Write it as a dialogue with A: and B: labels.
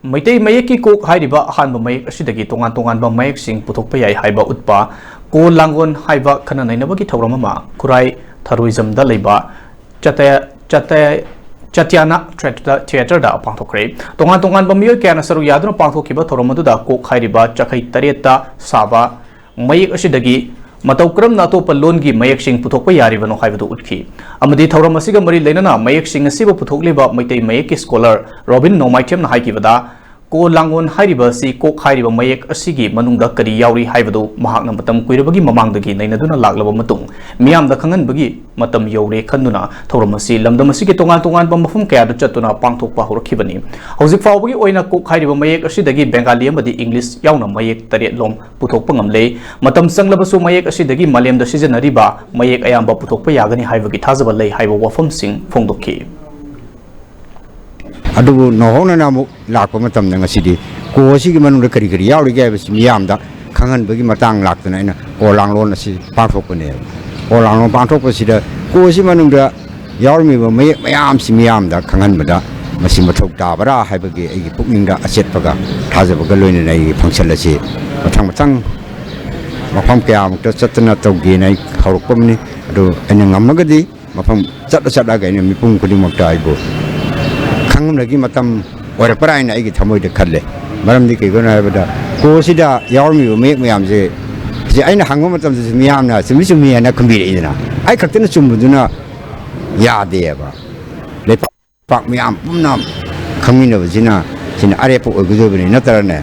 A: Meitei mayekki kok hairiba ahanba mayek ashidagi tonganba mayek sing puthokpa yai haiba utpa ko langon haiba khana nainabagi thauram ama kurai tharuism da leiba Chatyana theater da pangthokre tonganba miyo kyana saru yaduna pangthokiba thoramadu da kok hairiba chakhai tareta saba mayek ashidagi matau kramna atopa longi mayek sing puthokpa yaribano haibadu utkhi amadi thauram asiga mari leinana mayek sing asiba puthokliba Meitei mayekki scholar Robin Nomaitem na haikibada ko langon hairiba si kok hairiba mayek asigi manungda kari yauri haibadu mahakna matam kuirabagi mamangdagi nainaduna laglaba matung miyamda khanganbagi matam yaure khanduna thauram asi lamdam asigi tongan mafum kayada chatuna pangthokpa horakhibani hojik fawbagi oina kok hairiba mayek asidagi bengali amadi english yauna mayek taret lom puthokpa ngamle matam sanglabasu mayek asidagi malemda sijanariba mayek ayamba puthokpa yagani haibagi thajaba lei haiba wafam sing phongdokhi
B: adubu nohona namu lakpa matam nang asidi ko asigi manungda kari yauri ga basi miyamda khangan bagi matang laktana ina ko langlon asi pangthokpa ne ko langlon pangthokpa sida ko asi manungda yauri mi ba mayam si miyamda khangan bada masi mathok tabara haibagi agi pukningda achetpaga thajabaga loina nei function asi matang mafam kya mukta chatna tawge nei khawrukpamni adu ena ngamagadi mafam chata ga ina mipung kudi makta aibo lagi matam orang perai na igi thamoi de khalle maram di ke gona bada ko sida yaurmi mayam je aina hangom matam je miyam na sumi na khambire ina ai khakten chumbuduna ya de ba le pak miyam pumna khamina bajina sina are po ogujo bani natara ne